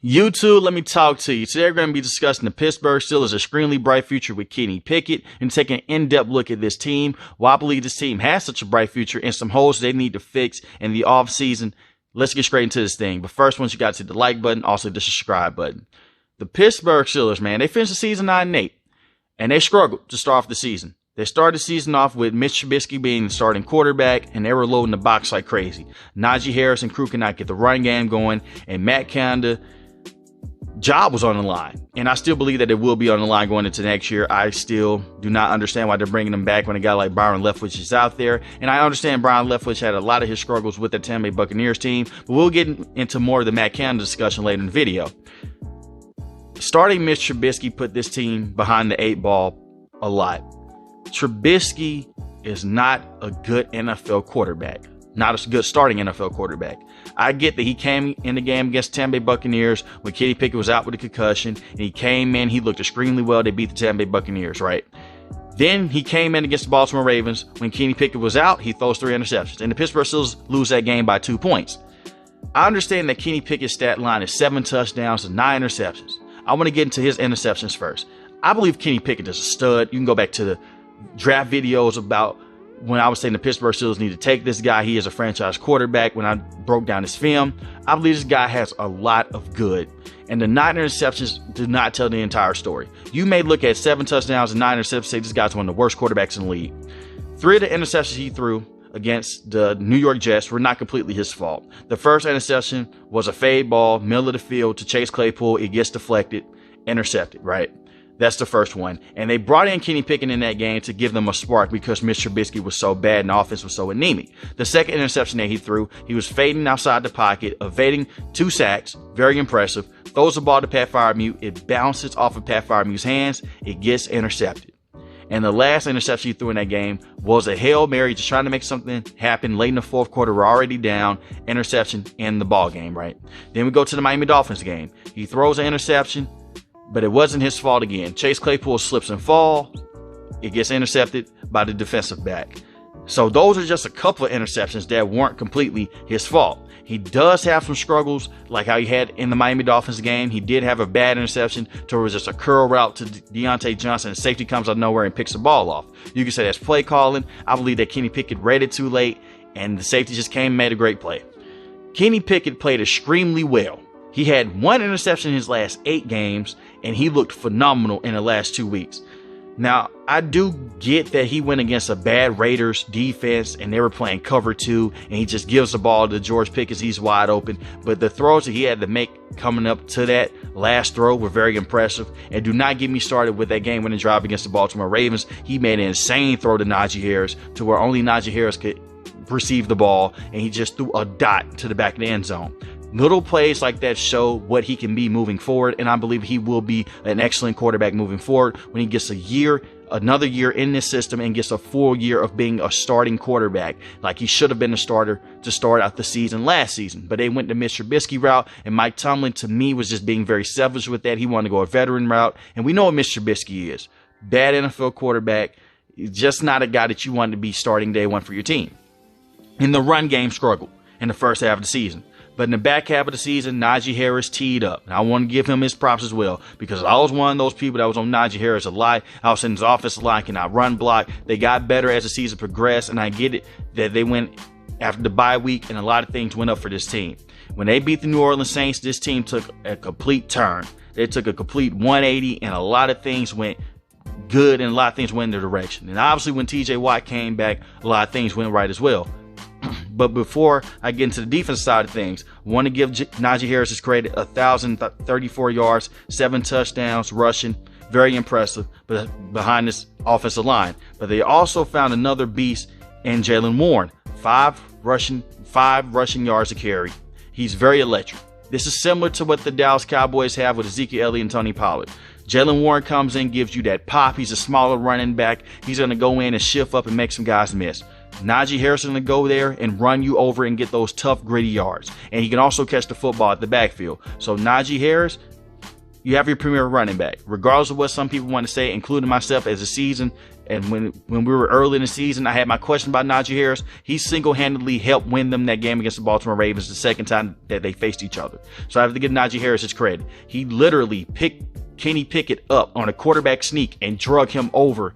YouTube, let me talk to you. Today we're going to be discussing the Pittsburgh Steelers' extremely bright future with Kenny Pickett and taking an in-depth look at this team. Why I believe this team has such a bright future and some holes they need to fix in the offseason. Let's get straight into this thing. But first, once you got to hit the like button, also the subscribe button. The Pittsburgh Steelers, man, they finished the season 9-8, and they struggled to start off the season. They started the season off with Mitch Trubisky being the starting quarterback, and they were loading the box like crazy. Najee Harris and crew could not get the run game going, and Matt Canada job was on the line, and I still believe that it will be on the line going into next year. I still do not understand why they're bringing him back when a guy like Byron Leftwich is out there, and I understand Byron Leftwich had a lot of his struggles with the Tampa Bay Buccaneers team, but we'll get into more of the Matt Canada discussion later in the video. Starting Mitch Trubisky put this team behind the 8 ball a lot. Trubisky is not a good NFL quarterback. Not a good starting NFL quarterback. I get that he came in the game against Tampa Bay Buccaneers when Kenny Pickett was out with a concussion, and he came in, he looked extremely well. They beat the Tampa Bay Buccaneers, right? Then he came in against the Baltimore Ravens. When Kenny Pickett was out, he throws 3 interceptions, and the Pittsburgh Steelers lose that game by 2 points. I understand that Kenny Pickett's stat line is 7 touchdowns and 9 interceptions. I want to get into his interceptions first. I believe Kenny Pickett is a stud. You can go back to the draft videos about when I was saying the Pittsburgh Steelers need to take this guy. He is a franchise quarterback. When I broke down his film, I believe this guy has a lot of good. And the 9 interceptions do not tell the entire story. You may look at 7 touchdowns and 9 interceptions and say this guy's one of the worst quarterbacks in the league. 3 of the interceptions he threw against the New York Jets were not completely his fault. The first interception was a fade ball, middle of the field to Chase Claypool. It gets deflected, intercepted, right? That's the first one. And they brought in Kenny Pickett in that game to give them a spark because Mitch Trubisky was so bad and the offense was so anemic. The second interception that he threw, he was fading outside the pocket, evading 2 sacks, very impressive, throws the ball to Pat Freiermuth, it bounces off of Pat Freiermuth's hands, it gets intercepted. And the last interception he threw in that game was a Hail Mary, just trying to make something happen late in the fourth quarter. We're already down, interception in the ball game, right? Then we go to the Miami Dolphins game. He throws an interception, but it wasn't his fault again. Chase Claypool slips and fall. It gets intercepted by the defensive back. So those are just a couple of interceptions that weren't completely his fault. He does have some struggles, like how he had in the Miami Dolphins game. He did have a bad interception towards just a curl route to Deontay Johnson, and safety comes out of nowhere and picks the ball off. You can say that's play calling. I believe that Kenny Pickett read it too late, and the safety just came and made a great play. Kenny Pickett played extremely well. He had 1 interception in his last 8 games, and he looked phenomenal in the last 2 weeks. Now, I do get that he went against a bad Raiders defense, and they were playing cover 2, and he just gives the ball to George Pickens. He's wide open. But the throws that he had to make coming up to that last throw were very impressive. And do not get me started with that game-winning drive against the Baltimore Ravens. He made an insane throw to Najee Harris to where only Najee Harris could receive the ball, and he just threw a dot to the back of the end zone. Little plays like that show what he can be moving forward, and I believe he will be an excellent quarterback moving forward when he gets another year in this system and gets a full year of being a starting quarterback. Like he should have been a starter to start out the season last season, but they went the Mitch Trubisky route, and Mike Tomlin, to me, was just being very selfish with that. He wanted to go a veteran route, and we know what Mitch Trubisky is. Bad NFL quarterback, just not a guy that you want to be starting day one for your team. In the run game, struggled in the first half of the season. But in the back half of the season, Najee Harris teed up. And I want to give him his props as well, because I was one of those people that was on Najee Harris a lot. I was saying his offensive line cannot run block. They got better as the season progressed, and I get it that they went after the bye week, and a lot of things went up for this team. When they beat the New Orleans Saints, this team took a complete turn. They took a complete 180, and a lot of things went good, and a lot of things went in their direction. And obviously, when TJ Watt came back, a lot of things went right as well. But before I get into the defense side of things, I want to give Najee Harris his credit. 1,034 yards, 7 touchdowns rushing. Very impressive, but behind this offensive line. But they also found another beast in Jaylen Warren. 5 rushing yards a carry. He's very electric. This is similar to what the Dallas Cowboys have with Ezekiel Elliott and Tony Pollard. Jaylen Warren comes in, gives you that pop. He's a smaller running back. He's going to go in and shift up and make some guys miss. Najee Harris is going to go there and run you over and get those tough, gritty yards. And he can also catch the football at the backfield. So Najee Harris, you have your premier running back. Regardless of what some people want to say, including myself as a season, and when we were early in the season, I had my question about Najee Harris. He single-handedly helped win them that game against the Baltimore Ravens the second time that they faced each other. So I have to give Najee Harris his credit. He literally picked Kenny Pickett up on a quarterback sneak and drug him over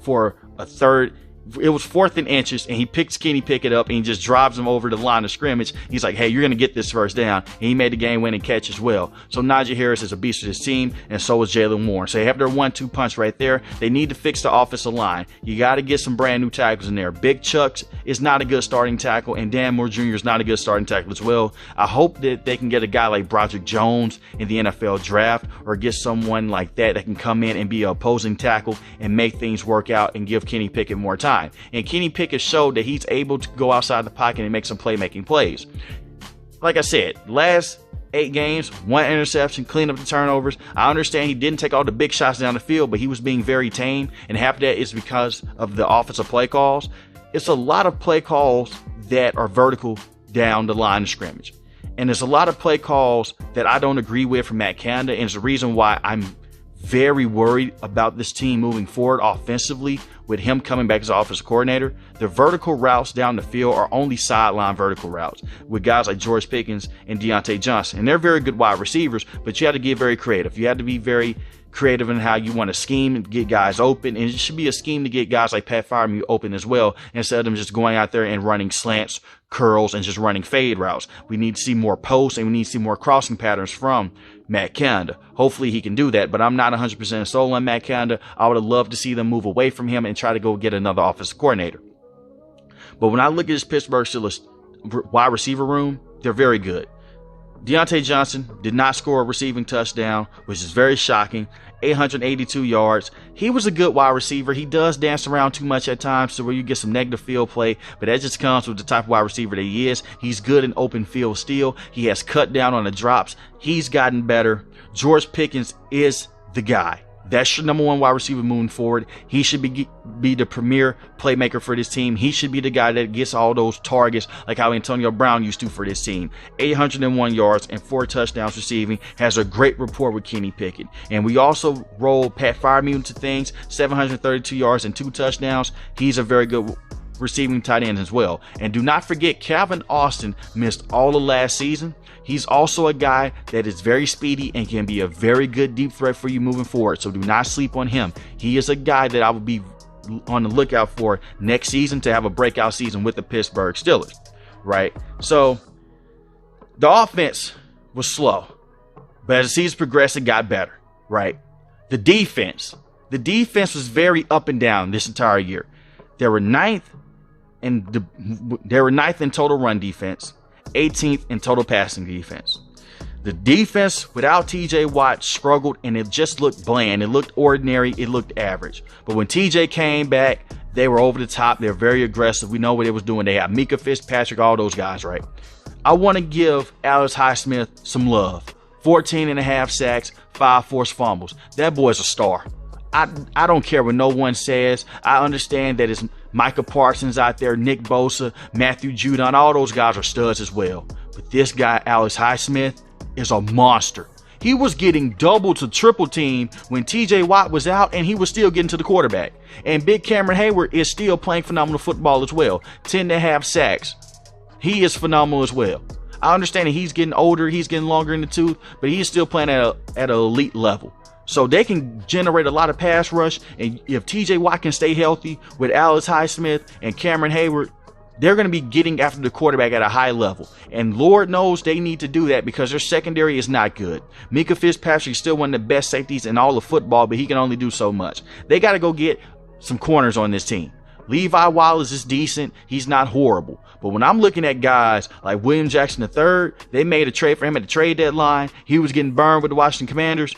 for a third. It was 4th and inches, and he picks Kenny Pickett up and he just drives him over the line of scrimmage. He's like, hey, you're going to get this first down. And he made the game-winning catch as well. So Najee Harris is a beast of this team, and so is Jalen Warren. So they have their 1-2 punch right there. They need to fix the offensive line. You got to get some brand new tackles in there. Big Chucks is not a good starting tackle, and Dan Moore Jr. is not a good starting tackle as well. I hope that they can get a guy like Broderick Jones in the NFL draft, or get someone like that can come in and be an opposing tackle and make things work out and give Kenny Pickett more time. And Kenny Pickett showed that he's able to go outside the pocket and make some playmaking plays. Like I said, last 8 games, 1 interception, clean up the turnovers. I understand he didn't take all the big shots down the field, but he was being very tame, and half of that is because of the offensive play calls. It's a lot of play calls that are vertical down the line of scrimmage. And there's a lot of play calls that I don't agree with from Matt Canada, and it's the reason why I'm very worried about this team moving forward offensively with him coming back as offensive coordinator. The vertical routes down the field are only sideline vertical routes with guys like George Pickens and Deontay Johnson. And they're very good wide receivers, but you have to get very creative. You have to be very creative in how you want to scheme and get guys open. And it should be a scheme to get guys like Pat Freiermuth open as well, instead of them just going out there and running slants, curls, and just running fade routes. We need to see more posts, and we need to see more crossing patterns from Matt Canada. Hopefully he can do that, but I'm not 100% sold on Matt Canada. I would have loved to see them move away from him and try to go get another offensive coordinator. But when I look at this Pittsburgh Steelers wide receiver room, they're very good. Deontay Johnson did not score a receiving touchdown, which is very shocking. 882 yards. He was a good wide receiver. He does dance around too much at times, so where you get some negative field play, but that just comes with the type of wide receiver that he is. He's good in open field still. He has cut down on the drops. He's gotten better. George Pickens is the guy. That's your number 1 wide receiver moving forward. He should be the premier playmaker for this team. He should be the guy that gets all those targets like how Antonio Brown used to for this team. 801 yards and 4 touchdowns receiving. Has a great rapport with Kenny Pickett. And we also rolled Pat Freiermuth into things. 732 yards and 2 touchdowns. He's a very good receiving tight end as well. And do not forget, Calvin Austin missed all of last season. He's also a guy that is very speedy and can be a very good deep threat for you moving forward. So do not sleep on him. He is a guy that I would be on the lookout for next season to have a breakout season with the Pittsburgh Steelers, right? So the offense was slow, but as the season progressed, it got better, right? The defense was very up and down this entire year. They were ninth in total run defense, 18th in total passing defense. The defense without TJ Watt struggled, and it just looked bland. It looked ordinary. It looked average. But when TJ came back, they were over the top. They're very aggressive. We know what they was doing. They had Mika Fitzpatrick, all those guys, right? I want to give Alex Highsmith some love. 14.5 sacks, 5 forced fumbles. That boy's a star. I don't care what no one says. I understand that it's Micah Parsons out there, Nick Bosa, Matthew Judon. All those guys are studs as well. But this guy, Alex Highsmith, is a monster. He was getting double to triple team when TJ Watt was out, and he was still getting to the quarterback. And Big Cameron Hayward is still playing phenomenal football as well. 10.5 sacks. He is phenomenal as well. I understand that he's getting older, he's getting longer in the tooth, but he's still playing at an elite level. So they can generate a lot of pass rush, and if TJ Watt can stay healthy with Alex Highsmith and Cameron Hayward, they're going to be getting after the quarterback at a high level. And Lord knows they need to do that because their secondary is not good. Mika Fitzpatrick is still one of the best safeties in all of football, but he can only do so much. They got to go get some corners on this team. Levi Wallace is decent. He's not horrible. But when I'm looking at guys like William Jackson III, they made a trade for him at the trade deadline. He was getting burned with the Washington Commanders.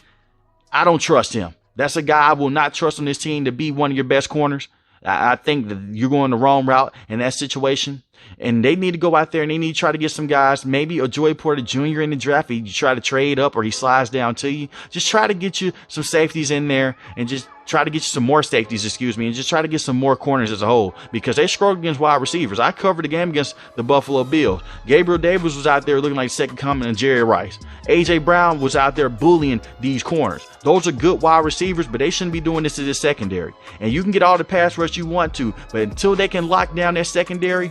I don't trust him. That's a guy I will not trust on this team to be one of your best corners. I think that you're going the wrong route in that situation. And they need to go out there and they need to try to get some guys, maybe a Joey Porter Jr. in the draft. You try to trade up or he slides down to you. Just try to get you some safeties in there and just try to get you some more safeties, and just try to get some more corners as a whole, because they struggled against wide receivers. I covered the game against the Buffalo Bills. Gabriel Davis was out there looking like second coming of Jerry Rice. A.J. Brown was out there bullying these corners. Those are good wide receivers, but they shouldn't be doing this to the secondary. And you can get all the pass rush you want to, but until they can lock down their secondary,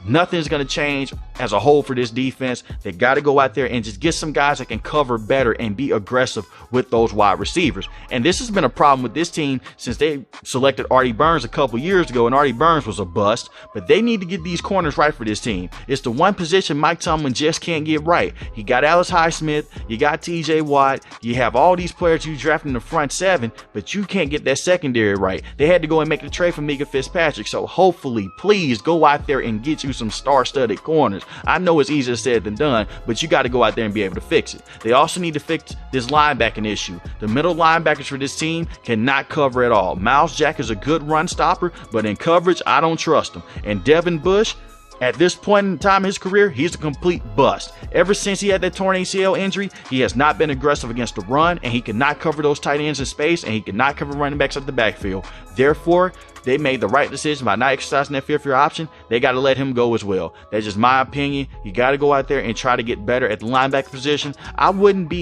nothing's going to change as a whole for this defense. They got to go out there and just get some guys that can cover better and be aggressive with those wide receivers. And this has been a problem with this team since they selected Artie Burns a couple years ago, and Artie Burns was a bust. But they need to get these corners right for this team. It's the one position Mike Tomlin just can't get right. He got Alice Highsmith, you got TJ Watt, you have all these players you drafted in the front seven, but you can't get that secondary right. They had to go and make the trade for Mika Fitzpatrick. So hopefully, please go out there and get you some star-studded corners. I know it's easier said than done, but you got to go out there and be able to fix it. They also need to fix this linebacking issue. The middle linebackers for this team cannot cover at all. Miles Jack is a good run stopper, but in coverage, I don't trust him. And Devin Bush, at this point in time in his career, he's a complete bust. Ever since he had that torn ACL injury, he has not been aggressive against the run, and he cannot cover those tight ends in space, and he cannot cover running backs at the backfield. Therefore, they made the right decision by not exercising that fifth-year option. They got to let him go as well. That's just my opinion. You got to go out there and try to get better at the linebacker position. I wouldn't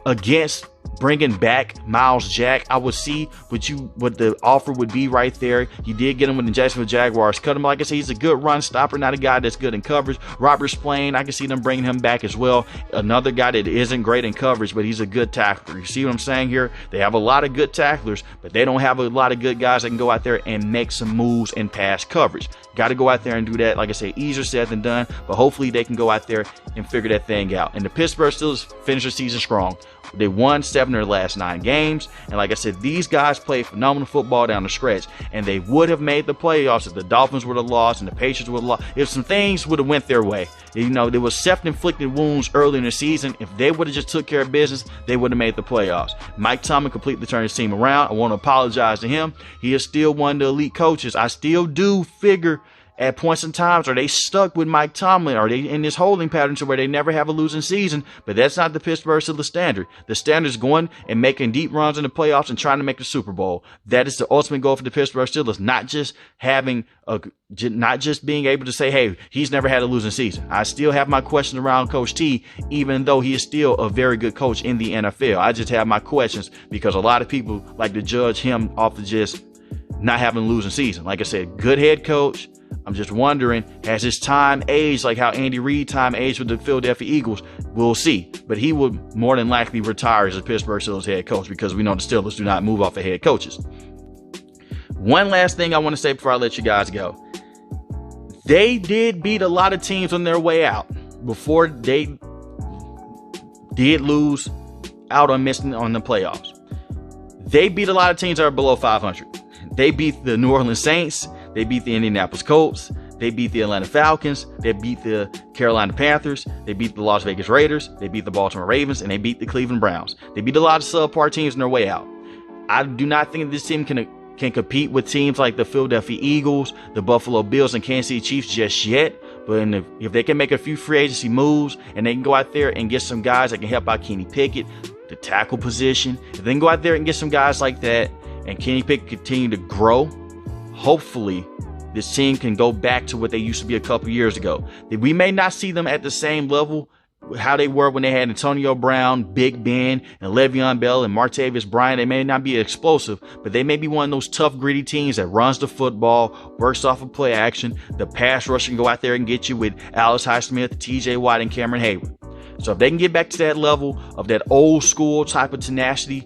against bringing back Miles Jack. I would see what the offer would be right there. You did get him with the Jacksonville Jaguars. Cut him, like I said, he's a good run stopper, not a guy that's good in coverage. Robert Spillane, I can see them bringing him back as well. Another guy that isn't great in coverage, but he's a good tackler. You see what I'm saying here? They have a lot of good tacklers, but they don't have a lot of good guys that can go out there and make some moves in pass coverage. Got to go out there and do that. Like I say, easier said than done, but hopefully they can go out there and figure that thing out. And the Pittsburgh Steelers finished the season strong. They won 7 of their last 9 games. And like I said, these guys played phenomenal football down the stretch. And they would have made the playoffs if the Dolphins would have lost and the Patriots would have lost. If some things would have went their way. You know, there was self-inflicted wounds early in the season. If they would have just took care of business, they would have made the playoffs. Mike Tomlin completely turned his team around. I want to apologize to him. He is still one of the elite coaches. I still do figure at points in times, are they stuck with Mike Tomlin? Are they in this holding pattern to where they never have a losing season? But that's not the Pittsburgh Steelers standard. The standard is going and making deep runs in the playoffs and trying to make the Super Bowl. That is the ultimate goal for the Pittsburgh Steelers, not just being able to say, hey, he's never had a losing season. I still have my questions around Coach T, even though he is still a very good coach in the NFL. I just have my questions because a lot of people like to judge him off of just not having a losing season. Like I said, good head coach. I'm just wondering, has his time aged like how Andy Reid time aged with the Philadelphia Eagles? We'll see. But he would more than likely retire as a Pittsburgh Steelers head coach because we know the Steelers do not move off of head coaches. One last thing I want to say before I let you guys go. They did beat a lot of teams on their way out before they did lose out on missing on the playoffs. They beat a lot of teams that are below 500. They beat the New Orleans Saints. They beat the Indianapolis Colts. They beat the Atlanta Falcons. They beat the Carolina Panthers. They beat the Las Vegas Raiders. They beat the Baltimore Ravens. And they beat the Cleveland Browns. They beat a lot of subpar teams on their way out. I do not think this team can compete with teams like the Philadelphia Eagles, the Buffalo Bills, and Kansas City Chiefs just yet. But if they can make a few free agency moves and they can go out there and get some guys that can help out Kenny Pickett, the tackle position, if they can go out there and get some guys like that and Kenny Pickett continue to grow, hopefully this team can go back to what they used to be a couple years ago. We may not see them at the same level how they were when they had Antonio Brown, Big Ben, and Le'Veon Bell and Martavis Bryant. They may not be explosive, but they may be one of those tough, gritty teams that runs the football, works off of play action. The pass rush can go out there and get you with Alice Highsmith, TJ Watt, and Cameron Hayward. So if they can get back to that level of that old school type of tenacity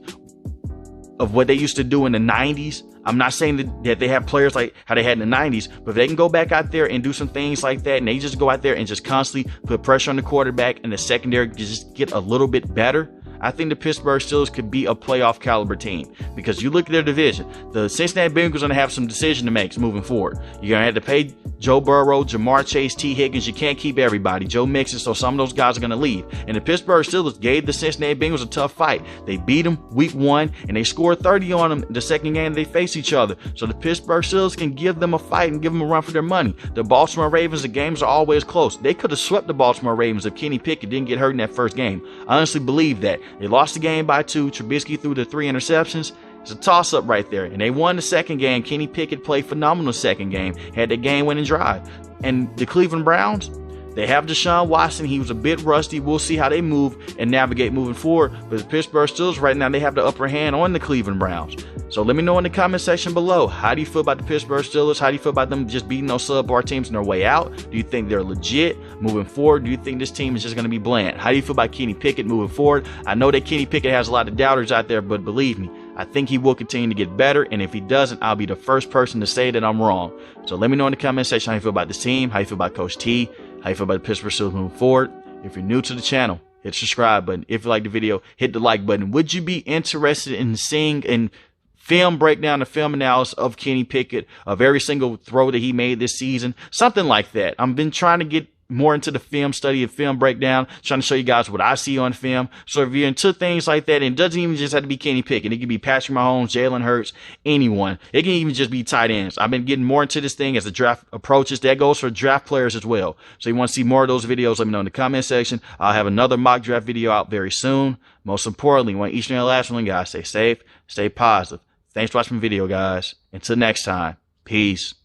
of what they used to do in the 90s, I'm not saying that they have players like how they had in the 90s, but if they can go back out there and do some things like that, and they just go out there and just constantly put pressure on the quarterback and the secondary just get a little bit better, I think the Pittsburgh Steelers could be a playoff caliber team because you look at their division. The Cincinnati Bengals are going to have some decision to make moving forward. You're going to have to pay Joe Burrow, Jamar Chase, T. Higgins. You can't keep everybody. Joe Mixon, so some of those guys are going to leave. And the Pittsburgh Steelers gave the Cincinnati Bengals a tough fight. They beat them week 1, and they scored 30 on them the second game they faced each other. So the Pittsburgh Steelers can give them a fight and give them a run for their money. The Baltimore Ravens, the games are always close. They could have swept the Baltimore Ravens if Kenny Pickett didn't get hurt in that first game. I honestly believe that. They lost the game by 2. Trubisky threw the 3 interceptions. It's a toss-up right there. And they won the second game. Kenny Pickett played phenomenal second game. Had the game-winning drive. And the Cleveland Browns, they have Deshaun Watson. He was a bit rusty. We'll see how they move and navigate moving forward. But the Pittsburgh Steelers right now, they have the upper hand on the Cleveland Browns. So let me know in the comment section below. How do you feel about the Pittsburgh Steelers? How do you feel about them just beating those subpar teams on their way out? Do you think they're legit moving forward? Do you think this team is just going to be bland? How do you feel about Kenny Pickett moving forward? I know that Kenny Pickett has a lot of doubters out there, but believe me, I think he will continue to get better, and if he doesn't, I'll be the first person to say that I'm wrong. So let me know in the comment section how you feel about this team, how you feel about Coach T, how you feel about the Pittsburgh Steelers moving forward. If you're new to the channel, hit the subscribe button. If you like the video, hit the like button. Would you be interested in seeing and film breakdown, the film analysis of Kenny Pickett, of every single throw that he made this season? Something like that. I've been trying to get more into the film study and film breakdown, trying to show you guys what I see on film. So if you're into things like that, and it doesn't even just have to be Kenny Pickett. It can be Patrick Mahomes, Jalen Hurts, anyone. It can even just be tight ends. I've been getting more into this thing as the draft approaches. That goes for draft players as well. So you want to see more of those videos, let me know in the comment section. I'll have another mock draft video out very soon. Most importantly, want each and every last one, guys, stay safe, stay positive. Thanks for watching the video, guys. Until next time, peace.